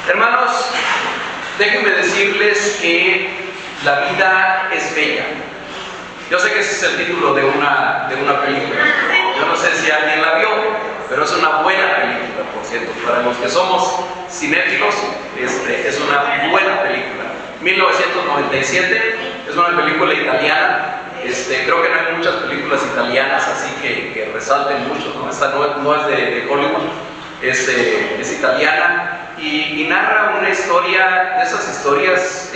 Hermanos, déjenme decirles que la vida es bella. Yo sé que ese es el título de una película. Yo no sé si alguien la vio, pero es una buena película, por cierto. Para los que somos cinéfilos, es una buena película. 1997, es una película italiana. Creo que no hay muchas películas italianas así que resalten mucho, ¿no? Esta no es de Hollywood, es italiana y narra una historia, de esas historias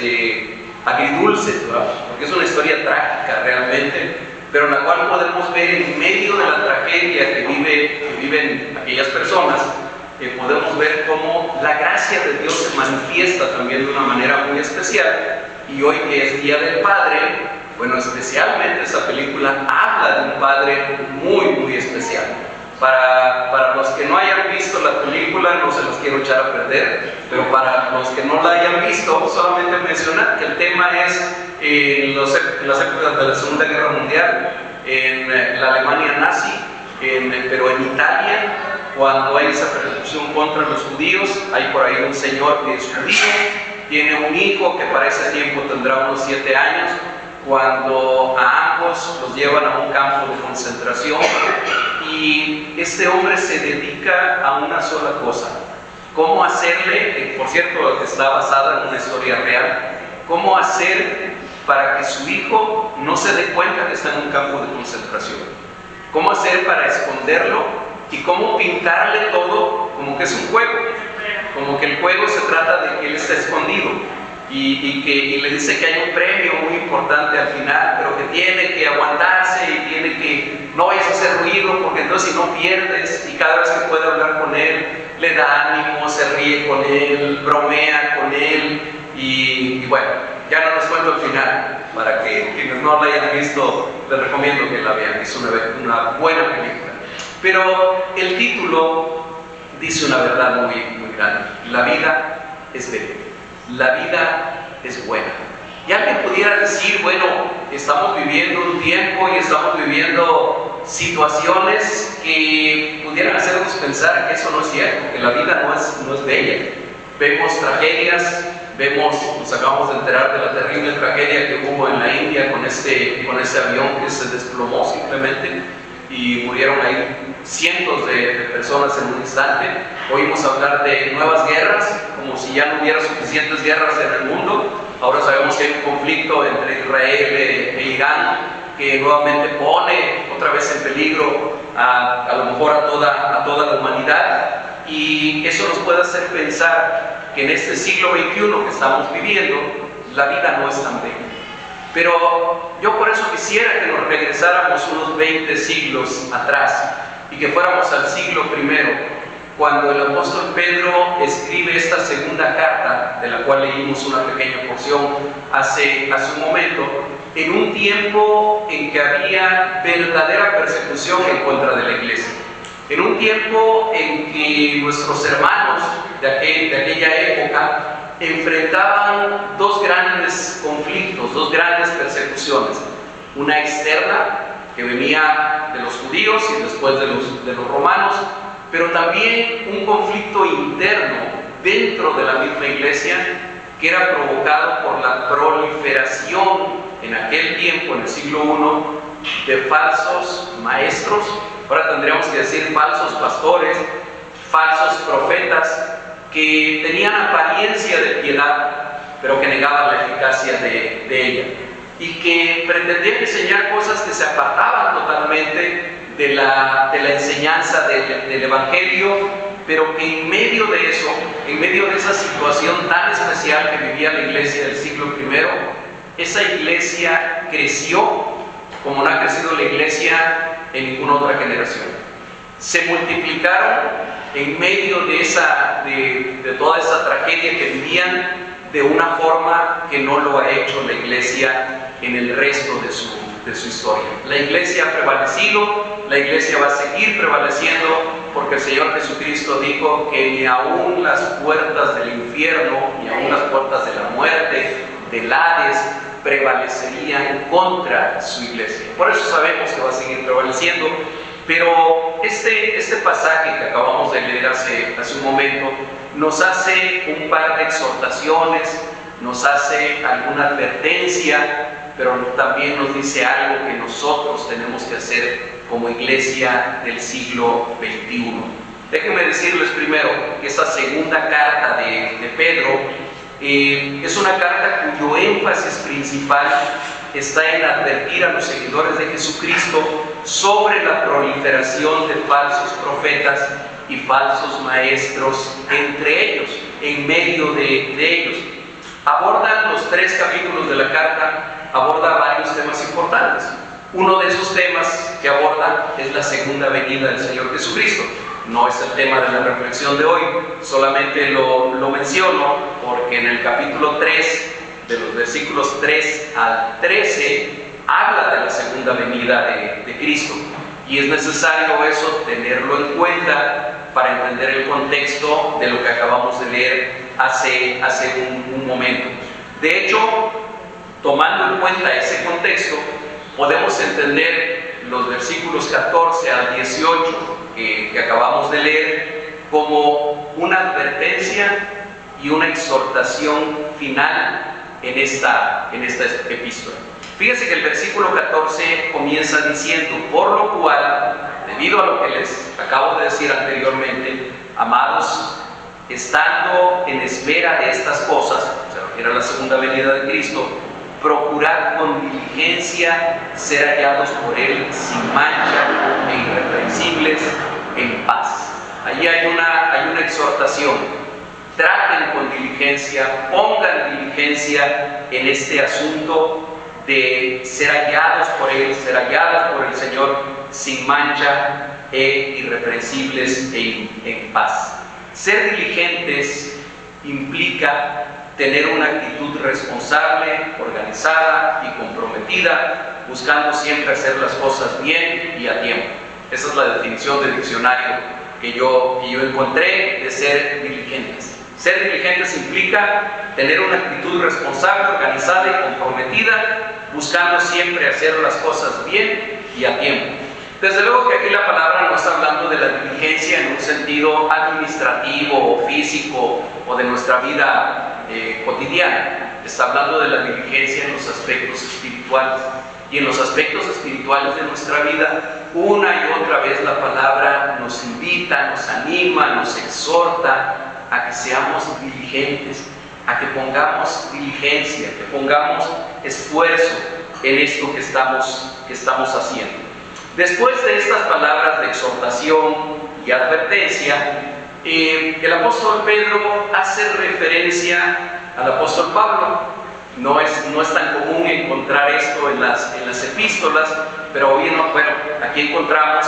agridulces, ¿verdad? Porque es una historia trágica realmente, pero en la cual podemos ver en medio de la tragedia que viven aquellas personas, podemos ver cómo la gracia de Dios se manifiesta también de una manera muy especial. Y hoy que es Día del Padre, bueno, especialmente esta película habla de un padre muy, muy especial. Para los que no hayan visto la película, no se los quiero echar a perder, pero para los que no la hayan visto, solamente mencionar que el tema es en las épocas de la Segunda Guerra Mundial, en la Alemania nazi, pero en Italia, cuando hay esa persecución contra los judíos. Hay por ahí un señor que es judío, tiene un hijo que para ese tiempo tendrá unos 7 años, cuando a ambos los llevan a un campo de concentración, y este hombre se dedica a una sola cosa: cómo hacerle, por cierto está basada en una historia real, cómo hacer para que su hijo no se dé cuenta que está en un campo de concentración, cómo hacer para esconderlo y cómo pintarle todo como que es un juego, como que el juego se trata de que él está escondido. Y le dice que hay un premio muy importante al final, pero que tiene que aguantarse y tiene que no vayas a hacer ruido, porque entonces si no pierdes. Y cada vez que puede hablar con él, le da ánimo, se ríe con él, bromea con él. Y bueno, ya no les cuento el final, para que quienes no la hayan visto, les recomiendo que la vean. Es una buena película. Pero el título dice una verdad muy, muy grande: la vida es bella. La vida es buena. Y alguien pudiera decir, bueno, estamos viviendo un tiempo y estamos viviendo situaciones que pudieran hacernos pensar que eso no es cierto, que la vida no es bella. Vemos tragedias, nos acabamos de enterar de la terrible tragedia que hubo en la India con ese avión que se desplomó simplemente y murieron ahí cientos de personas en un instante. Oímos hablar de nuevas guerras, como si ya no hubiera suficientes guerras en el mundo. Ahora sabemos que hay un conflicto entre Israel e Irán que nuevamente pone otra vez en peligro a lo mejor a toda la humanidad, y eso nos puede hacer pensar que en este siglo XXI que estamos viviendo, la vida no es tan bella. Pero yo por eso quisiera que nos regresáramos unos 20 siglos atrás y que fuéramos al siglo I, cuando el apóstol Pedro escribe esta segunda carta, de la cual leímos una pequeña porción hace un momento, en un tiempo en que había verdadera persecución en contra de la iglesia, en un tiempo en que nuestros hermanos de aquella época enfrentaban dos grandes conflictos, dos grandes persecuciones: una externa que venía de los judíos y después de los romanos, pero también un conflicto interno dentro de la misma iglesia que era provocado por la proliferación en aquel tiempo, en el siglo I, de falsos maestros. Ahora tendríamos que decir falsos pastores, falsos profetas, que tenían apariencia de piedad, pero que negaban la eficacia de ella, y que pretendían enseñar cosas que se apartaban totalmente de la enseñanza del Evangelio, pero que en medio de eso, en medio de esa situación tan especial que vivía la iglesia del siglo I, esa iglesia creció como no ha crecido la iglesia en ninguna otra generación. Se multiplicaron en medio de toda esa tragedia que vivían de una forma que no lo ha hecho la iglesia en el resto de su historia. La iglesia ha prevalecido, la iglesia va a seguir prevaleciendo, porque el Señor Jesucristo dijo que ni aún las puertas del infierno, ni aún las puertas de la muerte, del Hades, prevalecerían contra su iglesia. Por eso sabemos que va a seguir prevaleciendo. Pero este pasaje que acabamos de leer hace un momento nos hace un par de exhortaciones, nos hace alguna advertencia, pero también nos dice algo que nosotros tenemos que hacer como iglesia del siglo XXI. Déjenme decirles primero que esa segunda carta de Pedro es una carta cuyo énfasis principal está en advertir a los seguidores de Jesucristo sobre la proliferación de falsos profetas y falsos maestros entre ellos, en medio de ellos. Aborda los 3 capítulos de la carta, aborda varios temas importantes. Uno de esos temas que aborda es la segunda venida del Señor Jesucristo. No es el tema de la reflexión de hoy, solamente lo menciono porque en el capítulo 3, de los versículos 3 al 13, habla de la segunda venida de Cristo. Y es necesario eso tenerlo en cuenta para entender el contexto de lo que acabamos de leer hace un momento. De hecho, tomando en cuenta ese contexto, podemos entender los versículos 14 al 18 que acabamos de leer como una advertencia y una exhortación final en esta epístola. Fíjense que el versículo 14 comienza diciendo: por lo cual, debido a lo que les acabo de decir anteriormente, amados, estando en espera de estas cosas, se refiere a la segunda venida de Cristo, procurad con diligencia ser hallados por Él sin mancha e irreprensibles en paz. Allí hay una exhortación. Traten con diligencia, pongan diligencia en este asunto de ser hallados por Él, ser hallados por el Señor sin mancha e irreprensibles en paz. Ser diligentes implica tener una actitud responsable, organizada y comprometida, buscando siempre hacer las cosas bien y a tiempo. Esa es la definición de diccionario que yo encontré de ser diligentes. Ser diligentes implica tener una actitud responsable, organizada y comprometida, buscando siempre hacer las cosas bien y a tiempo. Desde luego que aquí la palabra no está hablando de la diligencia en un sentido administrativo o físico o de nuestra vida cotidiana. Está hablando de la diligencia en los aspectos espirituales. Y en los aspectos espirituales de nuestra vida, una y otra vez la palabra nos invita, nos anima, nos exhorta a que seamos diligentes, a que pongamos diligencia, que pongamos esfuerzo en esto que estamos haciendo. Después de estas palabras de exhortación y advertencia, el apóstol Pedro hace referencia al apóstol Pablo. No es tan común encontrar esto en las epístolas, pero bueno, aquí encontramos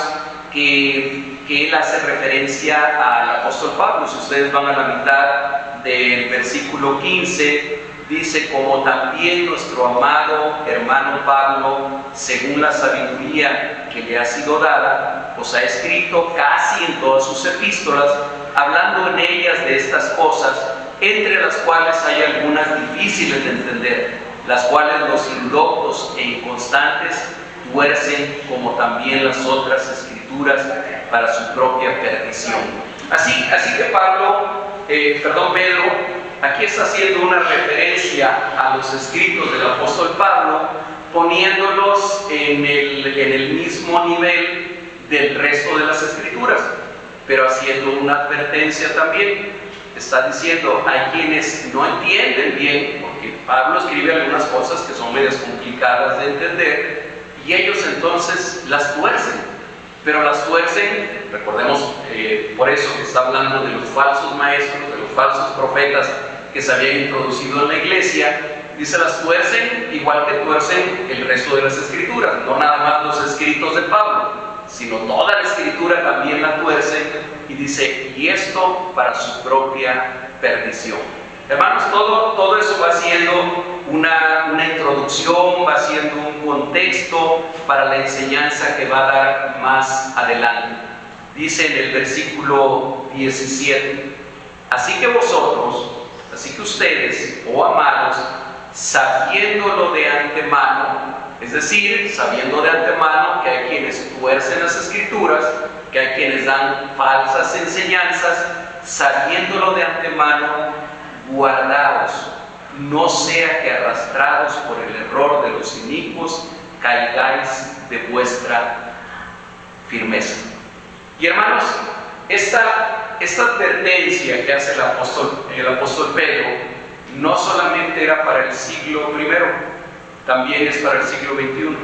que él hace referencia al apóstol Pablo. Si ustedes van a la mitad del versículo 15, dice: como también nuestro amado hermano Pablo, según la sabiduría que le ha sido dada, os ha escrito casi en todas sus epístolas, hablando en ellas de estas cosas, entre las cuales hay algunas difíciles de entender, las cuales los indoctos e inconstantes tuercen, como también las otras escrituras, para su propia perdición. Así que Pedro aquí está haciendo una referencia a los escritos del apóstol Pablo, poniéndolos en el mismo nivel del resto de las escrituras, pero haciendo una advertencia también. Está diciendo: hay quienes no entienden bien, porque Pablo escribe algunas cosas que son medias complicadas de entender, y ellos entonces las tuercen, pero las tuercen, recordemos, por eso que está hablando de los falsos maestros, de los falsos profetas que se habían introducido en la iglesia. Dice, las tuercen igual que tuercen el resto de las escrituras, no nada más los escritos de Pablo, sino toda la escritura también la tuerce. Y dice: y esto para su propia perdición. Hermanos, todo eso va siendo una introducción, va siendo un contexto para la enseñanza que va a dar más adelante. Dice en el versículo 17: así que ustedes, oh amados, sabiéndolo de antemano, Es decir, sabiendo de antemano que hay quienes tuercen las Escrituras, que hay quienes dan falsas enseñanzas, sabiéndolo de antemano, guardaos, no sea que arrastrados por el error de los inicuos, caigáis de vuestra firmeza. Y hermanos, esta advertencia que hace el apóstol Pedro no solamente era para el siglo I, también es para el siglo XXI.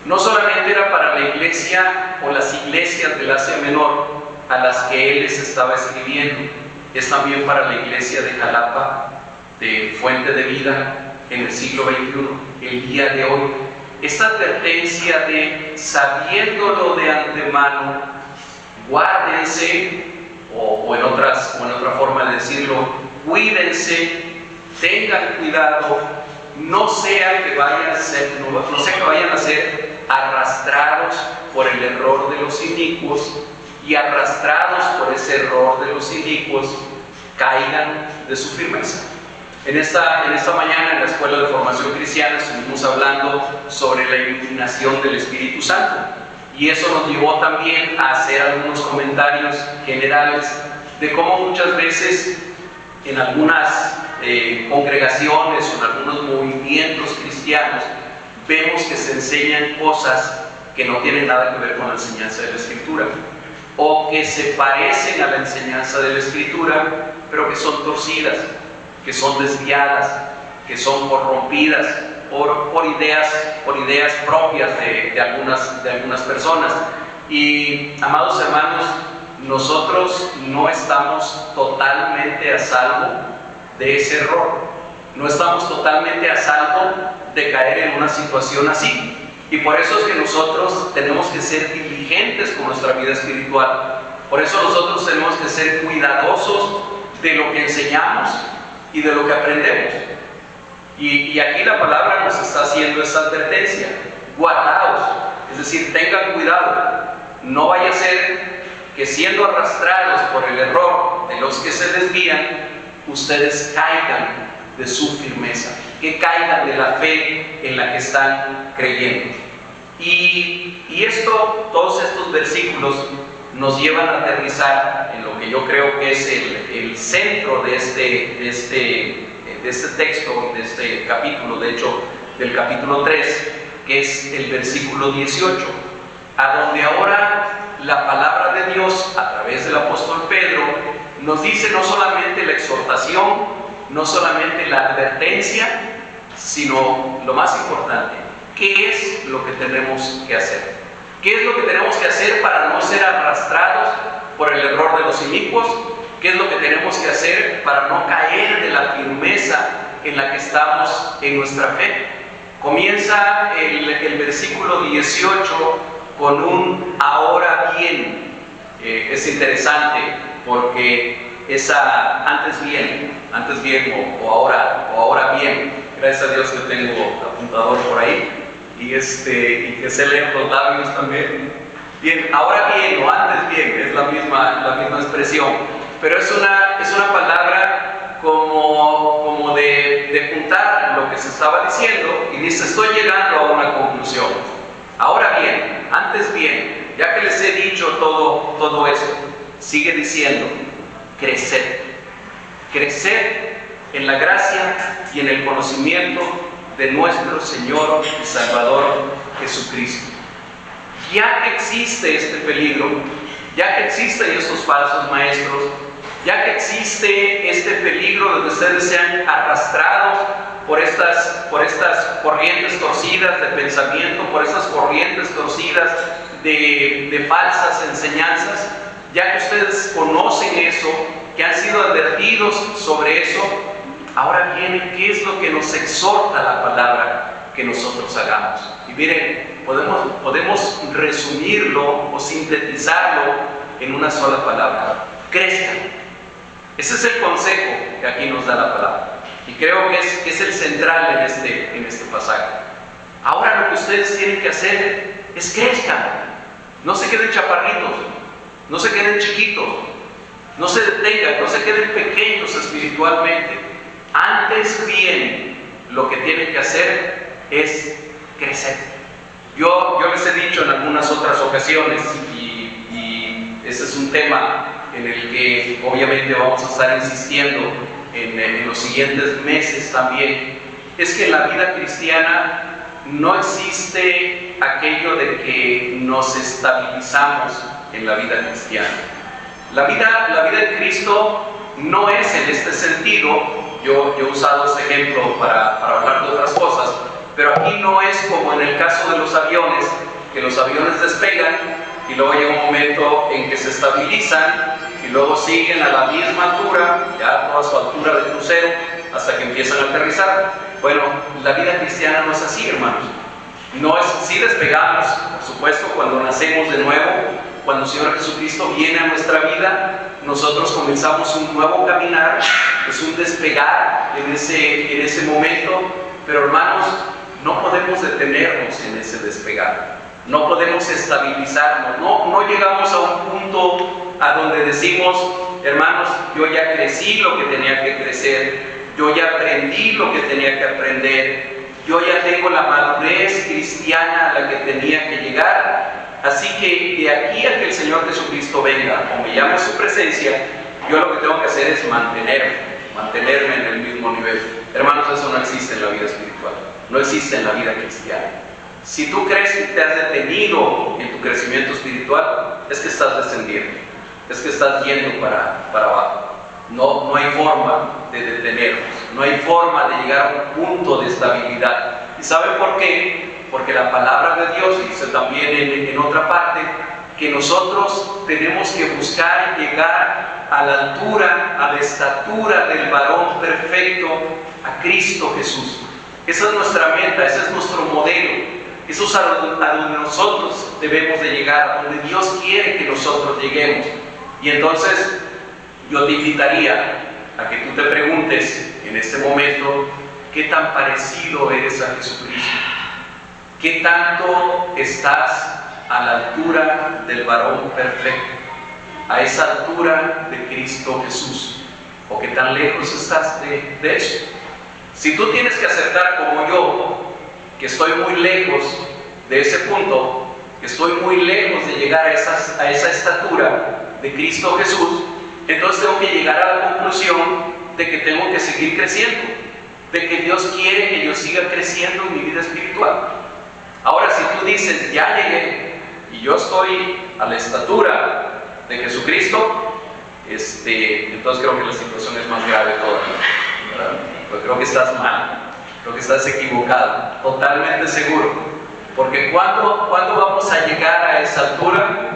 No solamente era para la iglesia o las iglesias del Asia Menor a las que él les estaba escribiendo, es también para la iglesia de Jalapa, de Fuente de Vida, en el siglo XXI, el día de hoy. Esta advertencia de sabiéndolo de antemano, guárdense, o en otra forma de decirlo, cuídense, tengan cuidado, no sea que vayan a ser arrastrados por el error de los inicuos, y arrastrados por ese error de los inicuos caigan de su firmeza. En esta mañana en la Escuela de Formación Cristiana estuvimos hablando sobre la iluminación del Espíritu Santo, y eso nos llevó también a hacer algunos comentarios generales de cómo muchas veces en algunas congregaciones o en algunos movimientos cristianos vemos que se enseñan cosas que no tienen nada que ver con la enseñanza de la Escritura, o que se parecen a la enseñanza de la Escritura, pero que son torcidas, que son desviadas, que son corrompidas por ideas propias de algunas personas. Y, amados hermanos, nosotros no estamos totalmente a salvo de ese error, no estamos totalmente a salvo de caer en una situación así, y por eso es que nosotros tenemos que ser diligentes con nuestra vida espiritual. Por eso nosotros tenemos que ser cuidadosos de lo que enseñamos y de lo que aprendemos. Y aquí la palabra nos está haciendo esta advertencia: guardaos, es decir, tengan cuidado, no vaya a ser que siendo arrastrados por el error de los que se desvían, ustedes caigan de su firmeza, que caigan de la fe en la que están creyendo. Y todos estos versículos nos llevan a aterrizar en lo que yo creo que es el centro de este texto, de este capítulo, de hecho del capítulo 3, que es el versículo 18, a donde ahora la palabra de Dios a través del apóstol Pedro nos dice no solamente la exhortación, no solamente la advertencia, sino lo más importante: ¿qué es lo que tenemos que hacer? ¿Qué es lo que tenemos que hacer para no ser arrastrados por el error de los inicuos? ¿Qué es lo que tenemos que hacer para no caer de la firmeza en la que estamos en nuestra fe? Comienza el versículo 18 con un ahora bien. Es interesante porque esa antes bien o ahora bien. Gracias a Dios que tengo apuntador por ahí y que sé leer los labios también. Bien, ahora bien o antes bien es la misma expresión, pero es una palabra como de juntar lo que se estaba diciendo, y dice: estoy llegando a una conclusión. Ahora bien, antes bien, ya que les he dicho todo esto, sigue diciendo: creced en la gracia y en el conocimiento de nuestro Señor y Salvador Jesucristo. Ya que existe este peligro, ya que existen estos falsos maestros, ya que existe este peligro donde ustedes sean arrastrados por estas corrientes torcidas de pensamiento, por estas corrientes torcidas de falsas enseñanzas, ya que ustedes conocen eso, que han sido advertidos sobre eso, ahora viene qué es lo que nos exhorta la palabra que nosotros hagamos. Y miren, podemos resumirlo o sintetizarlo en una sola palabra: crezcan. Ese es el consejo que aquí nos da la palabra, y creo que es el central en este pasaje. Ahora lo que ustedes tienen que hacer es crezcan, no se queden chaparritos, no se queden chiquitos, no se detengan, no se queden pequeños espiritualmente. Antes bien, lo que tienen que hacer es crecer. Yo les he dicho en algunas otras ocasiones, y ese es un tema en el que obviamente vamos a estar insistiendo en los siguientes meses también, es que en la vida cristiana no existe aquello de que nos estabilizamos en la vida cristiana. La vida de Cristo no es en este sentido. Yo he usado ese ejemplo para hablar de otras cosas, pero aquí no es como en el caso de los aviones, que los aviones despegan y luego llega un momento en que se estabilizan y luego siguen a la misma altura, ya a toda su altura de crucero, hasta que empiezan a aterrizar. Bueno, la vida cristiana no es así, hermanos. No es, sí despegamos, por supuesto, cuando nacemos de nuevo, cuando el Señor Jesucristo viene a nuestra vida, nosotros comenzamos un nuevo caminar, es un despegar en ese momento, pero hermanos, no podemos detenernos en ese despegar, no podemos estabilizarnos, no llegamos a un punto a donde decimos, hermanos, yo ya crecí lo que tenía que crecer, yo ya aprendí lo que tenía que aprender, yo ya tengo la madurez cristiana a la que tenía que llegar. Así que de aquí a que el Señor Jesucristo venga o me llame a su presencia, yo lo que tengo que hacer es mantenerme en el mismo nivel. Hermanos, eso no existe en la vida espiritual, no existe en la vida cristiana. Si tú crees que te has detenido en tu crecimiento espiritual, es que estás descendiendo, es que estás yendo para abajo. No hay forma de detenernos, no hay forma de llegar a un punto de estabilidad. ¿Y saben por qué? Porque la palabra de Dios dice también en otra parte que nosotros tenemos que buscar llegar a la altura, a la estatura del varón perfecto, a Cristo Jesús. Esa es nuestra meta, ese es nuestro modelo. Eso es a donde nosotros debemos de llegar, a donde Dios quiere que nosotros lleguemos. Y entonces yo te invitaría a que tú te preguntes en este momento qué tan parecido eres a Jesucristo, qué tanto estás a la altura del varón perfecto, a esa altura de Cristo Jesús, o qué tan lejos estás de eso. Si tú tienes que aceptar como yo que estoy muy lejos de ese punto, que estoy muy lejos de llegar a esa estatura de Cristo Jesús, entonces tengo que llegar a la conclusión de que tengo que seguir creciendo, de que Dios quiere que yo siga creciendo en mi vida espiritual. Ahora, si tú dices, ya llegué y yo estoy a la estatura de Jesucristo, entonces creo que la situación es más grave todavía, ¿verdad? Pues creo que estás mal, creo que estás equivocado, totalmente seguro, porque ¿cuándo vamos a llegar a esa altura?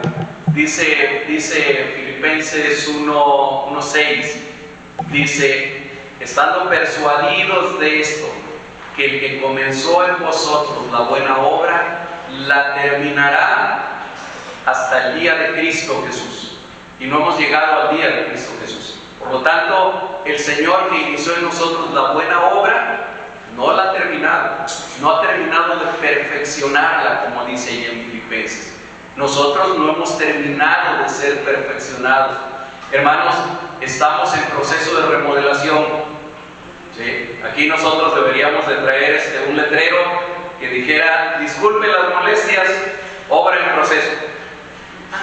Dice Filipenses 1:6, dice, estando persuadidos de esto, que el que comenzó en vosotros la buena obra, la terminará hasta el día de Cristo Jesús. Y no hemos llegado al día de Cristo Jesús. Por lo tanto, el Señor que inició en nosotros la buena obra, no la ha terminado, no ha terminado de perfeccionarla, como dice ahí en Filipenses. Nosotros no hemos terminado de ser perfeccionados. Hermanos, estamos en proceso de remodelación. ¿Sí? Aquí nosotros deberíamos de traer un letrero que dijera, disculpe las molestias, obra en proceso.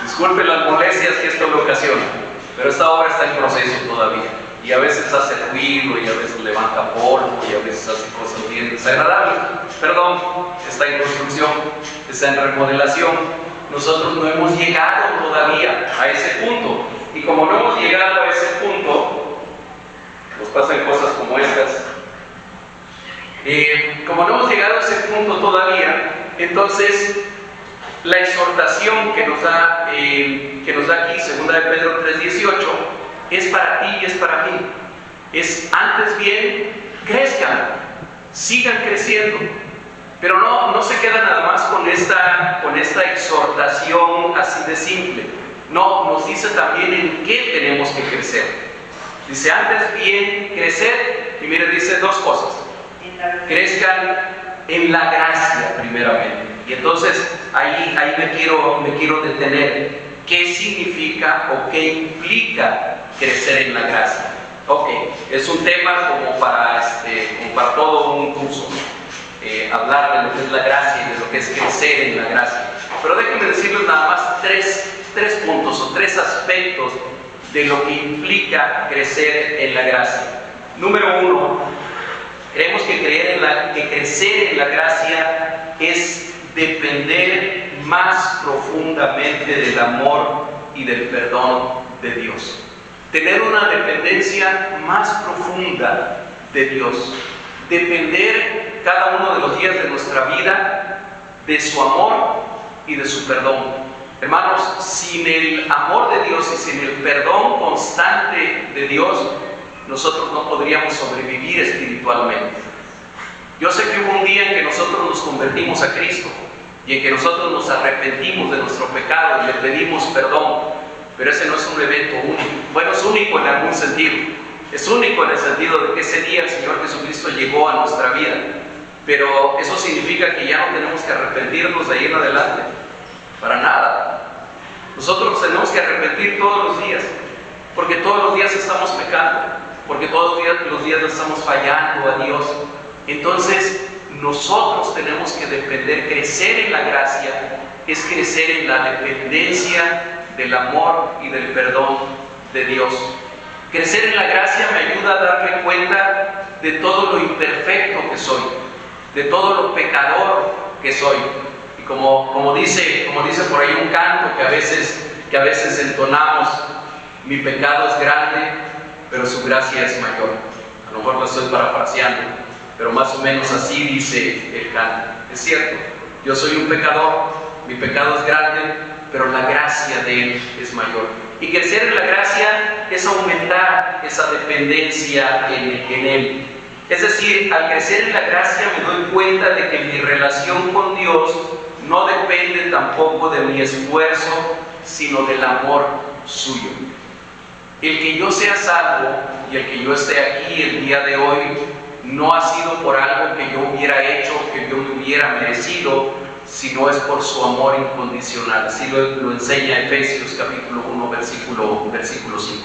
Disculpe las molestias que esto le ocasiona, pero esta obra está en proceso todavía. Y a veces hace ruido, y a veces levanta polvo, y a veces hace cosas bien desagradables. Perdón, está en construcción, está en remodelación. Nosotros no hemos llegado todavía a ese punto. Y como no hemos llegado a ese punto, nos pasan cosas como estas. Como no hemos llegado a ese punto todavía, entonces la exhortación que nos da aquí, 2 de Pedro 3:18, es para ti y es para mí. Es antes bien, crezcan, sigan creciendo. Pero no se queda nada más con esta exhortación así de simple. No, nos dice también en qué tenemos que crecer. Dice antes bien crecer, y mire, dice dos cosas. Crezcan en la gracia primeramente. Y entonces ahí me quiero detener. ¿Qué significa o qué implica crecer en la gracia? Ok, es un tema como para todo un curso. hablar de lo que es la gracia y de lo que es crecer en la gracia. Pero déjenme decirles nada más tres puntos o tres aspectos de lo que implica crecer en la gracia. Número uno, creemos que crecer en la gracia es depender más profundamente del amor y del perdón de Dios. Tener una dependencia más profunda de Dios. Depender cada uno de los días de nuestra vida de su amor y de su perdón. Hermanos, sin el amor de Dios y sin el perdón constante de Dios, nosotros no podríamos sobrevivir espiritualmente. Yo sé que hubo un día en que nosotros nos convertimos a Cristo y en que nosotros nos arrepentimos de nuestro pecado y le pedimos perdón, pero ese no es un evento único. Bueno, es único en algún sentido. Es único en el sentido de que ese día el Señor Jesucristo llegó a nuestra vida, pero eso significa que ya no tenemos que arrepentirnos de ahí en adelante, para nada. Nosotros tenemos que arrepentir todos los días, porque todos los días estamos pecando, porque todos los días estamos fallando a Dios. Entonces nosotros tenemos que depender. Crecer en la gracia es crecer en la dependencia del amor y del perdón de Dios. Crecer en la gracia me ayuda a darme cuenta de todo lo imperfecto que soy, de todo lo pecador que soy. Y como dice por ahí un canto que a veces entonamos, mi pecado es grande, pero su gracia es mayor. A lo mejor lo estoy parafraseando, pero más o menos así dice el canto. Es cierto, yo soy un pecador, mi pecado es grande, pero la gracia de Él es mayor. Y crecer en la gracia es aumentar esa dependencia en Él. Es decir, al crecer en la gracia me doy cuenta de que mi relación con Dios no depende tampoco de mi esfuerzo, sino del amor suyo. El que yo sea salvo y el que yo esté aquí el día de hoy no ha sido por algo que yo hubiera hecho, que yo me hubiera merecido, sino es por su amor incondicional. Así lo enseña Efesios capítulo 1, versículo 5.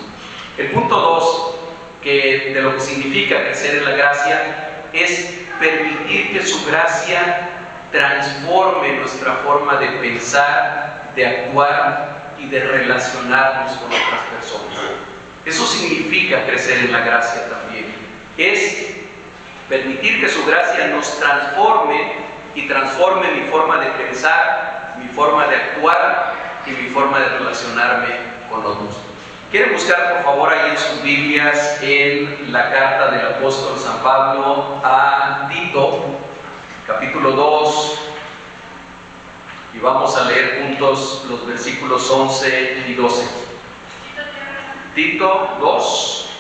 El punto 2 de lo que significa crecer en la gracia es permitir que su gracia transforme nuestra forma de pensar, de actuar y de relacionarnos con otras personas. Eso significa crecer en la gracia también. Es permitir que su gracia nos transforme y transforme mi forma de pensar, mi forma de actuar y mi forma de relacionarme con otros. ¿Quieren buscar por favor ahí en sus Biblias en la carta del apóstol San Pablo a Tito, capítulo 2, y vamos a leer juntos los versículos 11 y 12. Tito 2,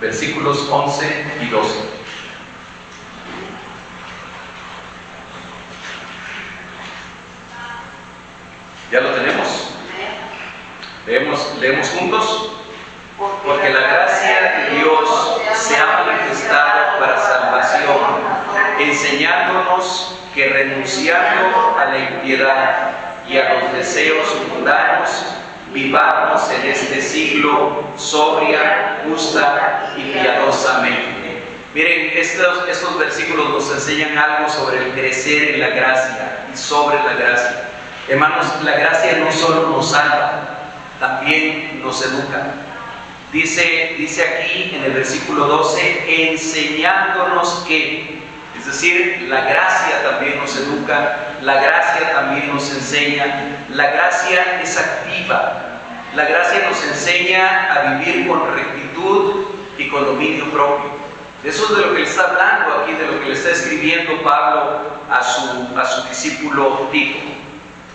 versículos 11 y 12. ¿Ya lo tenemos? ¿Leemos juntos? Porque la gracia de Dios se ha manifestado para salvación, enseñándonos que renunciando a la impiedad y a los deseos mundanos, vivamos en este siglo sobria, justa y piadosamente. Miren, estos versículos nos enseñan algo sobre el crecer en la gracia y sobre la gracia. Hermanos, la gracia no solo nos salva, también nos educa. Dice aquí en el versículo 12, enseñándonos que, es decir, la gracia también nos educa, la gracia también nos enseña, la gracia es activa, la gracia nos enseña a vivir con rectitud y con dominio propio. Eso es de lo que le está hablando aquí, de lo que le está escribiendo Pablo a su discípulo Tito.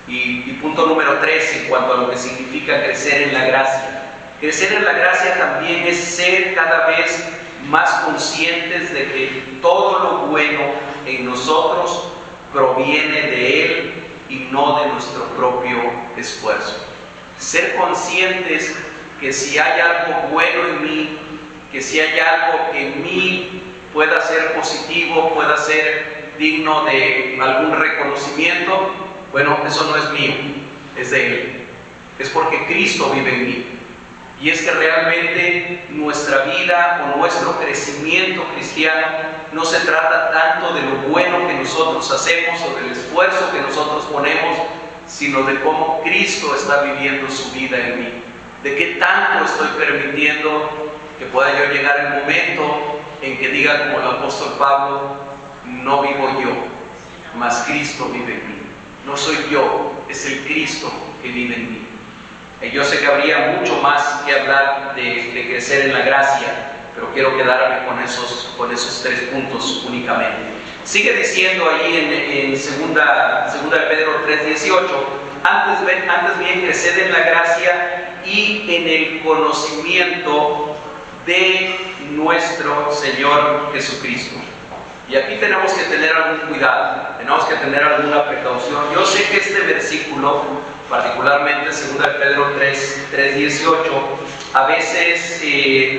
Y punto número 3 en cuanto a lo que significa crecer en la gracia. Crecer en la gracia también es ser cada vez más conscientes de que todo lo bueno en nosotros proviene de Él y no de nuestro propio esfuerzo. Ser conscientes que si hay algo bueno en mí, que si hay algo que en mí pueda ser positivo, pueda ser digno de algún reconocimiento, bueno, eso no es mío, es de Él. Es porque Cristo vive en mí. Y es que realmente nuestra vida o nuestro crecimiento cristiano no se trata tanto de lo bueno que nosotros hacemos o del esfuerzo que nosotros ponemos, sino de cómo Cristo está viviendo su vida en mí. De qué tanto estoy permitiendo que pueda yo llegar el momento en que diga como el apóstol Pablo: no vivo yo, mas Cristo vive en mí. No soy yo, es el Cristo que vive en mí. Yo sé que habría mucho más que hablar de crecer en la gracia, pero quiero quedarme con esos 3 puntos únicamente. Sigue diciendo ahí en segunda de Pedro 3:18, antes bien creced en la gracia y en el conocimiento de nuestro Señor Jesucristo. Y aquí tenemos que tener algún cuidado, tenemos que tener alguna precaución. Yo sé que este versículo, particularmente 2 de Pedro 3:18, a veces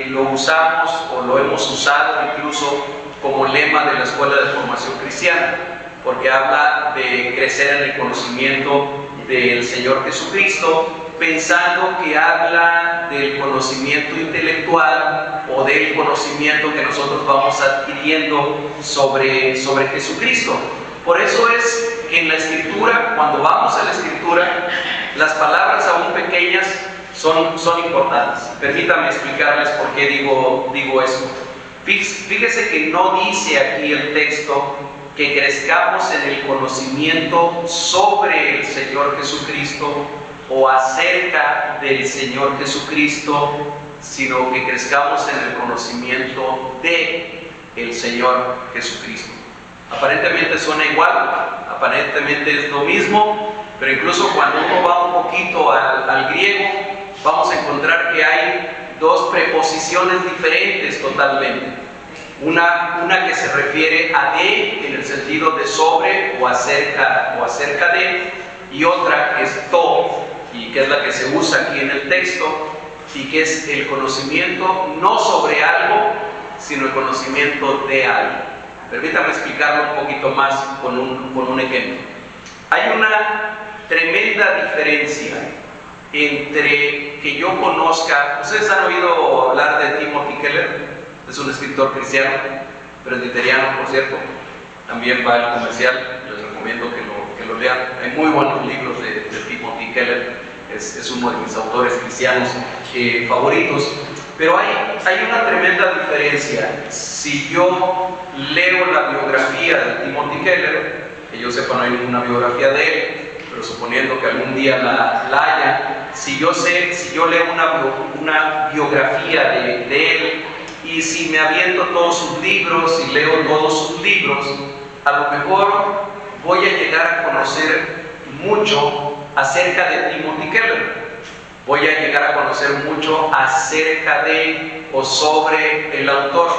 lo usamos o lo hemos usado incluso como lema de la Escuela de Formación Cristiana, porque habla de crecer en el conocimiento del Señor Jesucristo, pensando que habla del conocimiento intelectual o del conocimiento que nosotros vamos adquiriendo sobre Jesucristo. Por eso es que en la Escritura, cuando vamos a la Escritura, las palabras aún pequeñas son importantes. Permítanme explicarles por qué digo esto. Fíjese que no dice aquí el texto que crezcamos en el conocimiento sobre el Señor Jesucristo o acerca del Señor Jesucristo, sino que crezcamos en el conocimiento de el Señor Jesucristo. Aparentemente suena igual, aparentemente es lo mismo, pero incluso cuando uno va un poquito al griego, vamos a encontrar que hay 2 preposiciones diferentes totalmente. Una que se refiere a de, en el sentido de sobre o acerca de, y otra que es to, y que es la que se usa aquí en el texto, y que es el conocimiento no sobre algo, sino el conocimiento de algo. Permítame explicarlo un poquito más con un ejemplo. Hay una tremenda diferencia entre que yo conozca. ¿Ustedes han oído hablar de Timothy Keller? Es un escritor cristiano, presbiteriano, por cierto. También va al comercial, les recomiendo que lo lean. Hay muy buenos libros de Timothy Keller. Es uno de mis autores cristianos favoritos. Pero hay una tremenda diferencia. Si yo leo la biografía de Timothy Keller, que yo sepa no hay ninguna biografía de él, pero suponiendo que algún día la haya, si yo leo una biografía de él, y si me aviento todos sus libros y leo todos sus libros, a lo mejor voy a llegar a conocer mucho acerca de Timothy Keller. Voy a llegar a conocer mucho acerca de o sobre el autor,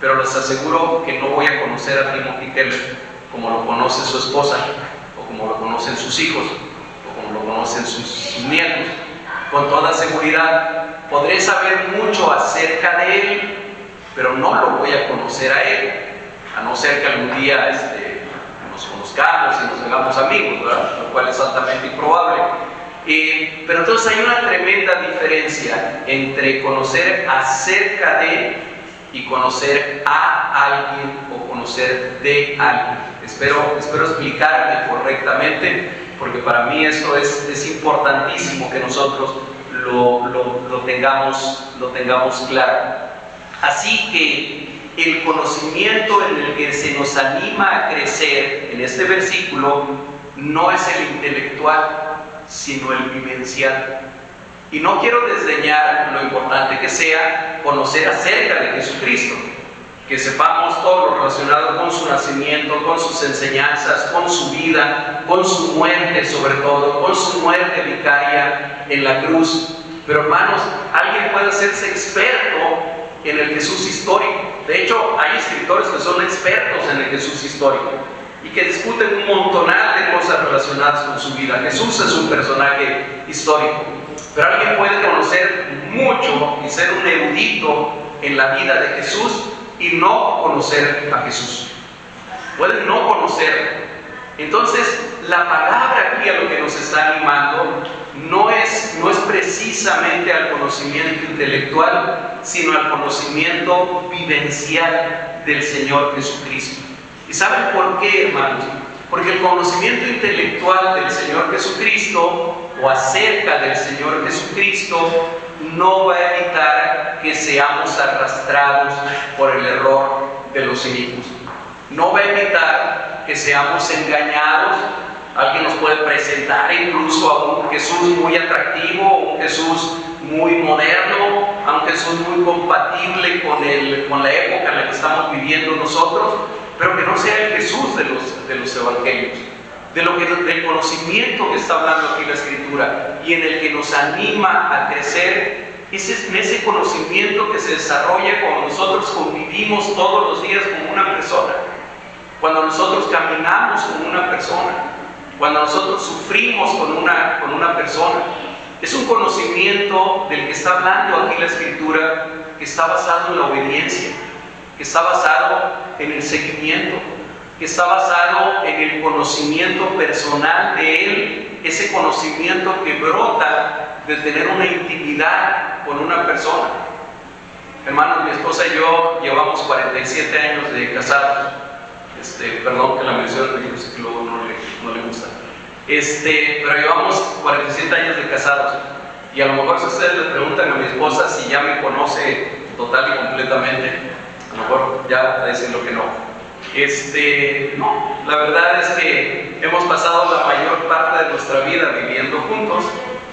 pero les aseguro que no voy a conocer a Timothy Keller como lo conoce su esposa, o como lo conocen sus hijos, o como lo conocen sus nietos. Con toda seguridad podré saber mucho acerca de él, pero no lo voy a conocer a él, a no ser que algún día nos conozcamos y nos hagamos amigos, ¿verdad? Lo cual es altamente improbable. Pero entonces hay una tremenda diferencia entre conocer acerca de y conocer a alguien o conocer de alguien. Espero explicarme correctamente, porque para mí esto es importantísimo que nosotros lo tengamos claro. Así que el conocimiento en el que se nos anima a crecer en este versículo no es el intelectual, sino el vivencial. Y no quiero desdeñar lo importante que sea conocer acerca de Jesucristo, que sepamos todo lo relacionado con su nacimiento, con sus enseñanzas, con su vida, con su muerte sobre todo, con su muerte vicaria en la cruz. Pero hermanos, alguien puede hacerse experto en el Jesús histórico. De hecho, hay escritores que son expertos en el Jesús histórico y que discuten un montonal de cosas relacionadas con su vida. Jesús es un personaje histórico, pero alguien puede conocer mucho y ser un erudito en la vida de Jesús y no conocer a Jesús. Puede no conocer Entonces, la palabra aquí a lo que nos está animando no es precisamente al conocimiento intelectual, sino al conocimiento vivencial del Señor Jesucristo. ¿Y saben por qué, hermanos? Porque el conocimiento intelectual del Señor Jesucristo o acerca del Señor Jesucristo no va a evitar que seamos arrastrados por el error de los inicuos. No va a evitar que seamos engañados. Alguien nos puede presentar incluso a un Jesús muy atractivo, un Jesús muy moderno, a un Jesús muy compatible con la época en la que estamos viviendo nosotros, pero que no sea el Jesús de los evangelios, del conocimiento que está hablando aquí la Escritura y en el que nos anima a crecer. En ese conocimiento que se desarrolla cuando nosotros convivimos todos los días con una persona, cuando nosotros caminamos con una persona, cuando nosotros sufrimos con una persona. Es un conocimiento del que está hablando aquí la Escritura, que está basado en la obediencia, que está basado en el seguimiento, que está basado en el conocimiento personal de Él, ese conocimiento que brota de tener una intimidad con una persona. Hermanos, mi esposa y yo llevamos 47 años de casados. Perdón que la mencione, yo sé que luego no le gusta. Pero llevamos 47 años de casados. Y a lo mejor si ustedes le preguntan a mi esposa si ya me conoce total y completamente, a lo mejor ya va a decir lo que no. No, la verdad es que hemos pasado la mayor parte de nuestra vida viviendo juntos.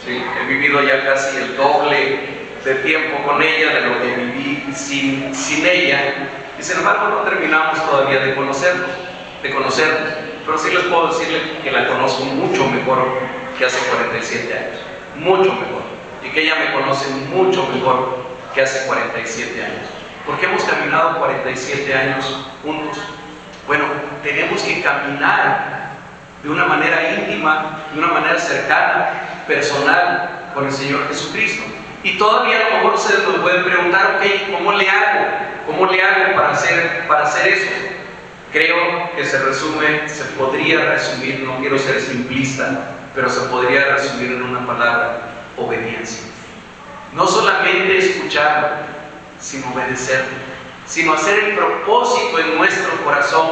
¿Sí? He vivido ya casi el doble de tiempo con ella de lo que viví sin ella. Y sin embargo no terminamos todavía de conocernos. Pero sí les puedo decirle que la conozco mucho mejor que hace 47 años. Mucho mejor. Y que ella me conoce mucho mejor que hace 47 años. ¿Por qué hemos caminado 47 años juntos? Bueno, tenemos que caminar de una manera íntima, de una manera cercana, personal, con el Señor Jesucristo. Y todavía a lo mejor ustedes nos pueden preguntar, ok, ¿cómo le hago? ¿Cómo le hago para hacer eso? Creo que se podría resumir, no quiero ser simplista, pero se podría resumir en una palabra: obediencia. No solamente escucharlo, sino obedecerlo, sino hacer el propósito en nuestro corazón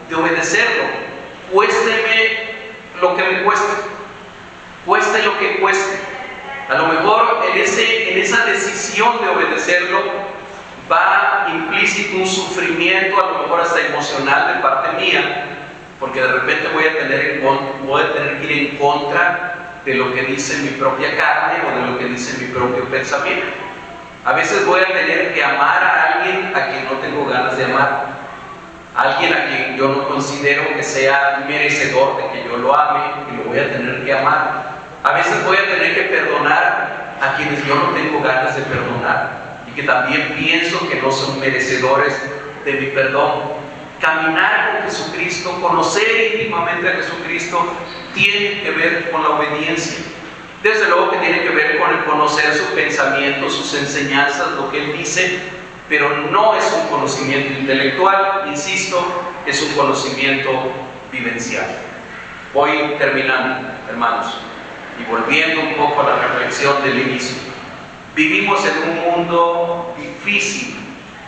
de obedecerlo. Cuésteme lo que me cueste lo que cueste. A lo mejor en esa decisión de obedecerlo va implícito un sufrimiento, a lo mejor hasta emocional de parte mía, porque de repente voy a tener que ir en contra de lo que dice mi propia carne o de lo que dice mi propio pensamiento. A veces voy a tener que amar a alguien a quien no tengo ganas de amar, a alguien a quien yo no considero que sea merecedor de que yo lo ame, y lo voy a tener que amar. A veces voy a tener que perdonar a quienes yo no tengo ganas de perdonar y que también pienso que no son merecedores de mi perdón. Caminar con Jesucristo, conocer íntimamente a Jesucristo, tiene que ver con la obediencia. Desde luego que tiene que ver con el conocer sus pensamientos, sus enseñanzas, lo que Él dice, pero no es un conocimiento intelectual, insisto, es un conocimiento vivencial. Voy terminando, hermanos, y volviendo un poco a la reflexión del inicio. Vivimos en un mundo difícil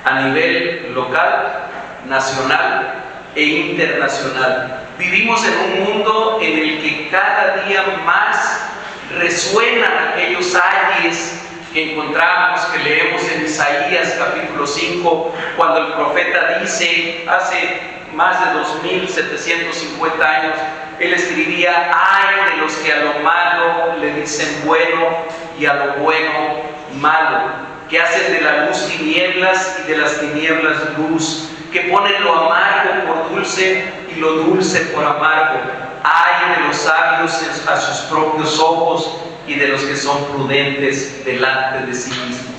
a nivel local, nacional e internacional. Vivimos en un mundo en el que cada día más resuenan aquellos ayes que encontramos, que leemos en Isaías capítulo 5, cuando el profeta dice, hace más de 2750 años, él escribía: ay de los que a lo malo le dicen bueno y a lo bueno malo, que hacen de la luz tinieblas y de las tinieblas luz, que ponen lo amargo por dulce y lo dulce por amargo. Ay de los sabios a sus propios ojos y de los que son prudentes delante de sí mismos.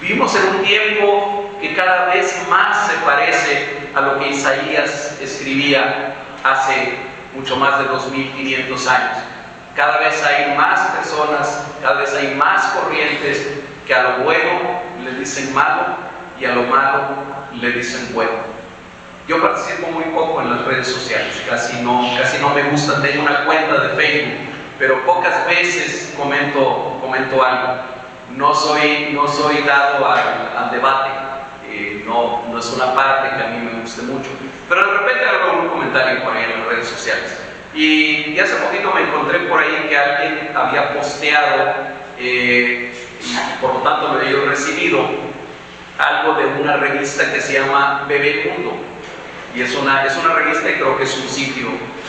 Vivimos en un tiempo que cada vez más se parece a lo que Isaías escribía hace mucho más de 2500 años. Cada vez hay más personas, cada vez hay más corrientes que a lo bueno le dicen malo y a lo malo le dicen bueno. Yo participo muy poco en las redes sociales, casi no me gusta. Tengo una cuenta de Facebook, pero pocas veces comento algo. No soy dado al debate, no es una parte que a mí me guste mucho, pero de repente hago un comentario por ahí en las redes sociales. Y hace poquito me encontré por ahí que alguien había posteado, y por lo tanto lo había recibido, algo de una revista que se llama Bebé Mundo. Y es una revista y creo que es un sitio.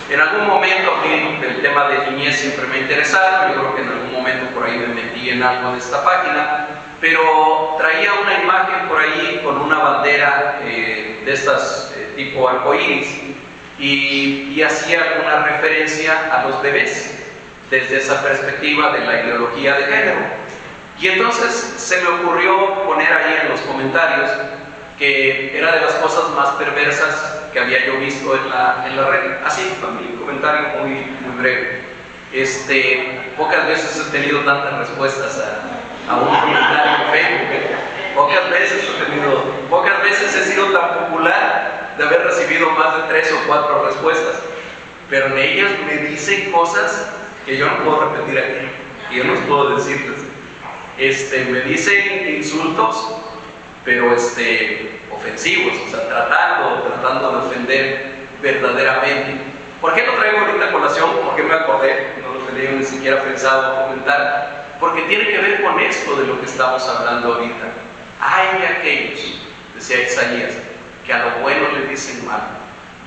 En algún momento a mí el tema de niñez siempre me ha interesado. Yo creo que en algún momento por ahí me metí en algo de esta página, pero traía una imagen por ahí con una bandera de estas tipo arcoíris y hacía alguna referencia a los bebés desde esa perspectiva de la ideología de género. Y entonces se me ocurrió poner ahí en los comentarios que era de las cosas más perversas que había yo visto en la red. Así, un comentario muy breve. Pocas veces he tenido tantas respuestas a un comentario en Facebook. Pocas veces he sido tan popular de haber recibido más de 3 o 4 respuestas, pero en ellas me dicen cosas que yo no puedo repetir aquí, que yo no puedo decirles. Me dicen insultos, pero ofensivos, o sea, tratando de ofender verdaderamente. ¿Por qué lo traigo ahorita a colación? Porque me acordé, no lo tenía ni siquiera pensado comentar, porque tiene que ver con esto de lo que estamos hablando ahorita. Hay de aquellos, decía Isaías, que a lo bueno le dicen malo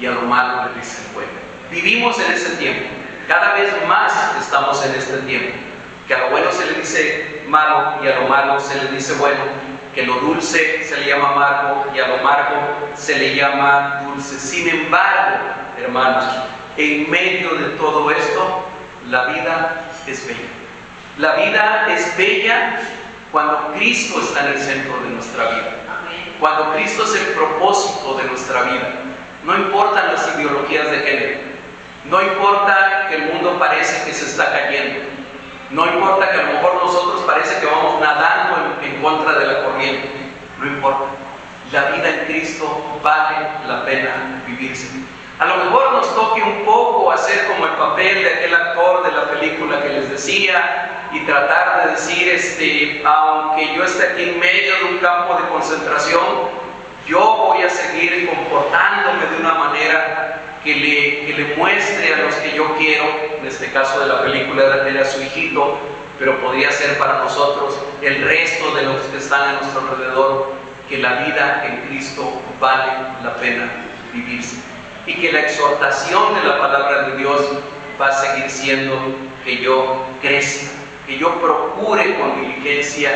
y a lo malo le dicen bueno. Vivimos en ese tiempo, cada vez más estamos en este tiempo, que a lo bueno se le dice malo y a lo malo se le dice bueno, que lo dulce se le llama amargo y a lo amargo se le llama dulce. Sin embargo, hermanos, en medio de todo esto, la vida es bella. La vida es bella cuando Cristo está en el centro de nuestra vida. Cuando Cristo es el propósito de nuestra vida. No importan las ideologías de género. No importa que el mundo parece que se está cayendo. No importa que a lo mejor nosotros parece que vamos nadando en contra de la corriente. No importa. La vida en Cristo vale la pena vivirse. A lo mejor nos toque un poco hacer como el papel de aquel actor de la película que les decía y tratar de decir, aunque yo esté aquí en medio de un campo de concentración, yo voy a seguir comportándome de una manera que le muestre a los que yo quiero. En este caso de la película era su hijito, pero podría ser para nosotros el resto de los que están a nuestro alrededor, que la vida en Cristo vale la pena vivirse. Y que la exhortación de la palabra de Dios va a seguir siendo que yo crezca, que yo procure con diligencia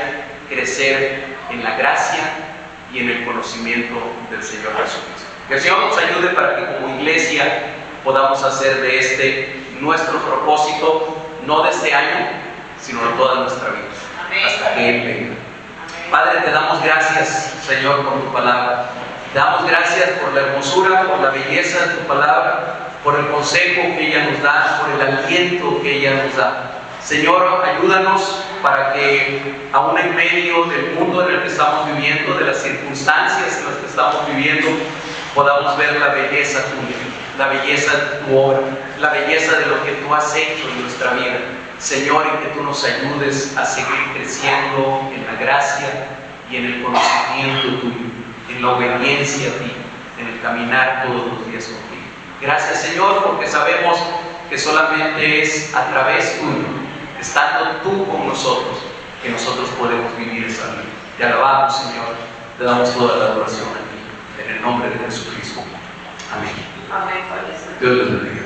crecer en la gracia y en el conocimiento del Señor Jesucristo. Que el Señor nos ayude para que como iglesia podamos hacer de este nuestro propósito, no de este año, sino de toda nuestra vida. Amén. Hasta que Él venga. Padre, te damos gracias, Señor, por tu palabra. Te damos gracias por la hermosura, por la belleza de tu palabra, por el consejo que ella nos da, por el aliento que ella nos da. Señor, ayúdanos para que aún en medio del mundo en el que estamos viviendo, de las circunstancias en las que estamos viviendo, podamos ver la belleza tuya, la belleza de tu obra, la belleza de lo que tú has hecho en nuestra vida. Señor, y que tú nos ayudes a seguir creciendo en la gracia y en el conocimiento tuyo, en la obediencia a ti, en el caminar todos los días contigo. Gracias, Señor, porque sabemos que solamente es a través tuyo, estando tú con nosotros, que nosotros podemos vivir esa vida. Te alabamos, Señor, te damos toda la adoración a ti, en el nombre de Jesucristo. Amén. Amén. Dios les bendiga.